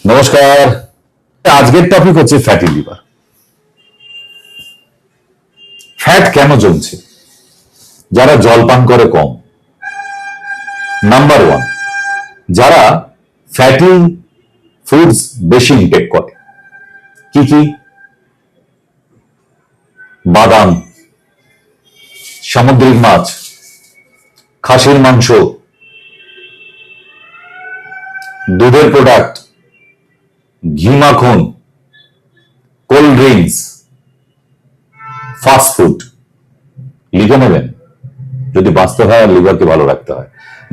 নমস্কার। আজকের টপিক হচ্ছে ফ্যাটি লিভার। ফ্যাট কেন জমছে? যারা জল পান করে কম, নাম্বার ওয়ান। যারা ফ্যাটি ফুডস বেশি ইনটেক করে, কি কি? বাদাম, সামুদ্রিক মাছ, খাসির মাংস, দুধের প্রোডাক্ট, ঘি মাখন, কোল্ড ড্রিঙ্কস, ফাস্ট ফুড। লিখে নেবেন যদি বাঁচতে হয় আর লিভারকে ভালো রাখতে হয়।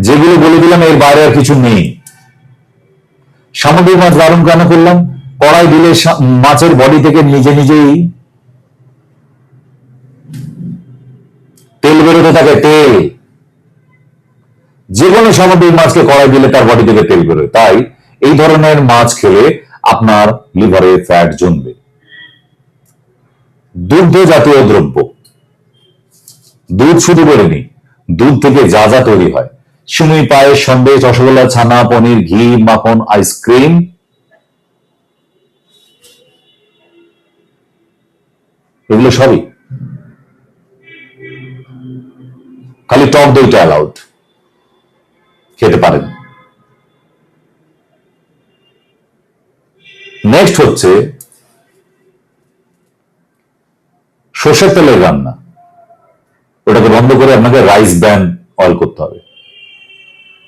যেগুলো বলে দিলাম এর বাইরে আর কিছু নেই। সামুদ্রিক মাছ বারণ কেন করলাম? কড়াই দিলে মাছের বডি থেকে নিজে নিজেই তেল বেরোতে থাকে, তেল। যে কোনো সামুদ্রিক মাছকে কড়াই দিলে তার বডি থেকে তেল বেরোয়। তাই এই ধরনের মাছ খেলে আপনার লিভারে ফ্যাট জমবে। দুগ্ধ জাতীয় দ্রব্য, দুধ শুধু বেরোনি, দুধ থেকে যা যা তৈরি হয়, সিমুই, পায়েস, সন্দেশ, রসগোল্লা, ছানা, পনির, ঘি, মাখন, আইসক্রিম, এগুলো সবই। খালি টক দইটা অ্যালাউড, খেতে পারেন। নেক্সট হচ্ছে সর্ষের তেলের রান্না, ওটাকে বন্ধ করে আপনাকে রাইস ব্র্যান অয়েল করতে হবে,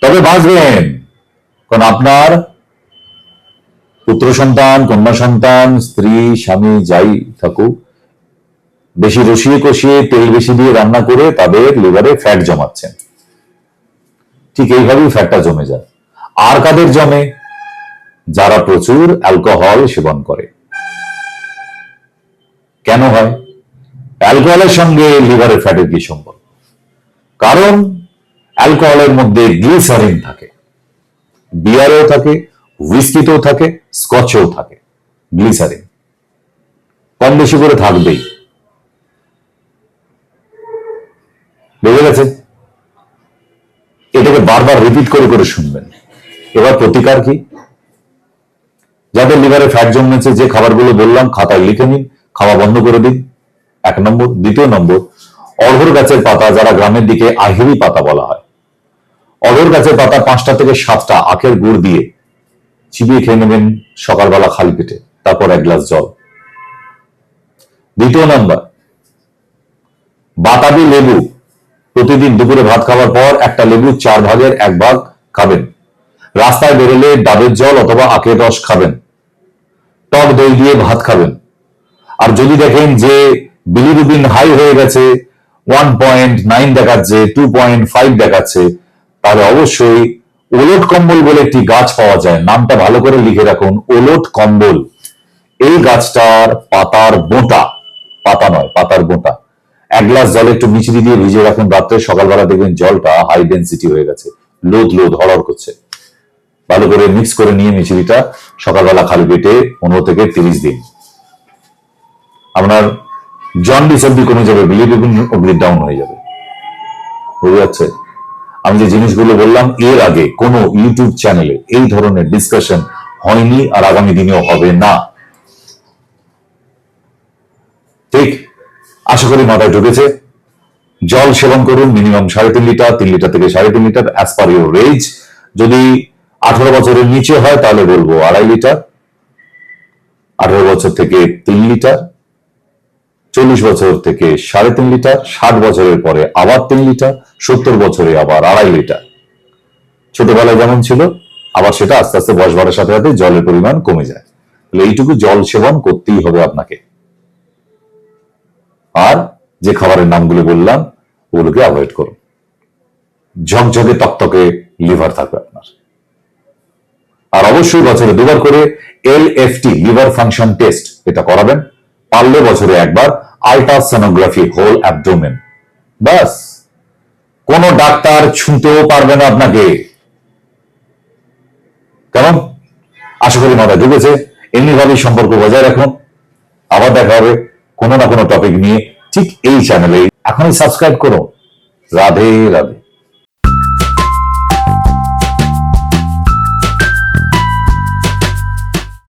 তবে বাঁচবেন। কারণ আপনার পুত্র সন্তান, কন্যা সন্তান, স্ত্রী, স্বামী যাই থাকুক, বেশি রসিয়ে কষিয়ে তেল বেশি দিয়ে রান্না করে তাদের লিভারে ফ্যাট জমাচ্ছেন। ঠিক এইভাবেই ফ্যাটটা জমে যায়। আর কাদের জমে? যারা প্রচুর অ্যালকোহল সেবন করে। কেন হয়? অ্যালকোহলের সঙ্গে লিভারের ফ্যাটের কি সম্পর্ক? কারণ অ্যালকোহলের মধ্যে গ্লিসারিন থাকে, বিয়ারেও থাকে, হুইস্কিতেও থাকে, স্কচেও থাকে গ্লিসারিন। কম বেশি করে থাকবেই। বুঝে গেছে? এটাকে বারবার রিপিট করে করে শুনবেন। এবার প্রতিকার কি? যাদের লিভারে ফ্যাট জন্মেছে, যে খাবারগুলো বললাম খাতায় লিখে নিন, খাওয়া বন্ধ করে দিন, 1 নম্বর। দ্বিতীয় নম্বর, অড়হর গাছের পাতা, যারা গ্রামের দিকে আহিরি পাতা বলা হয়, অড়হর গাছের পাতা 5টা থেকে 7টা আখের গুড় দিয়ে চিবিয়ে খেয়ে নেবেন সকালবেলা খালি পেটে, তারপর 1 গ্লাস জল। দ্বিতীয় নম্বর, বাতাবি লেবু, প্রতিদিন দুপুরে ভাত খাওয়ার পর একটা লেবু 4 ভাগের 1 ভাগ খাবেন। রাস্তায় বেরোলে ডাবের জল অথবা আখের রস খাবেন। টক দই দিয়ে ভাত খাবেন। আর যদি দেখেন যে বিলিরুবিন হাই হয়ে গেছে, 1.9 দেখাচ্ছে, 2.5 দেখাচ্ছে, তাহলে অবশ্যই ওলট কম্বল বলে একটি গাছ পাওয়া যায়, নামটা ভালো করে লিখে রাখুন, ওলট কম্বল। এই গাছটার পাতার বোঁটা, পাতা নয়, পাতার বোঁটা 1 গ্লাস জলে একটু মিচড়ি দিয়ে ভিজিয়ে রাখুন রাত্রে, সকালবেলা দেখবেন জলটা হাই ডেন্সিটি হয়ে গেছে, লোদ লোদ হড়হড় করছে। ভালো করে মিক্স করে নিয়ে মিচড়িটা সকালবেলা খালি পেটে 15 থেকে 30 দিন, আপনার জন্ডিস অব্দি কমে যাবে, বিলিরুবিন অব্দি ডাউন হয়ে যাবে। বুঝে যাচ্ছে? আমি যে জিনিসগুলো বললাম এর আগে কোনো ইউটিউব চ্যানেলে এই ধরনের ডিসকাশন হয়নি, আর আগামী দিনেও হবে না। ঠিক? আশা করি মাথায় ঢুকেছে। জল সেবন করুন মিনিমাম 3.5 লিটার, 3 লিটার থেকে 3.5 litre, as per your age. যদি 18 বছরের নিচে হয় তাহলে বলবো 2.5 লিটার, 18 বছর থেকে 3 লিটার, 40 বছর থেকে 3.5 লিটার, 60 বছরের পরে আবার 3 লিটার, 70 বছরে আবার 2.5 লিটার। ছোটবেলায় যেমন ছিল, আবার সেটা আস্তে আস্তে বয়স বাড়ার সাথে সাথে জলের পরিমাণ কমে যায়। এইটুকু জল সেবন করতেই হবে আপনাকে। আর যে খাবারের নামগুলো বললাম ওগুলোকে অ্যাভয়েড করুন। ঝকঝকে তকতকে লিভার থাকবে আপনার। আর অবশ্যই বছরে 2বার করে LFT, লিভার ফাংশন টেস্ট, এটা করাবেন। পারলে বছরে 1বার আল্ট্রাসোনোগ্রাফি, হোল অ্যাবডোমেন। বাস, কোন ডাক্তার ছুঁতেও পারবে না আপনাকে। কেমন? আশা করি মাথায় ঢুকেছে। এমনিভাবেই সম্পর্ক বজায় রাখুন। আবার দেখা হবে কোনো না কোনো টপিক নিয়ে, ঠিক এই চ্যানেলে। এখনই সাবস্ক্রাইব করো। রাধে রাধে।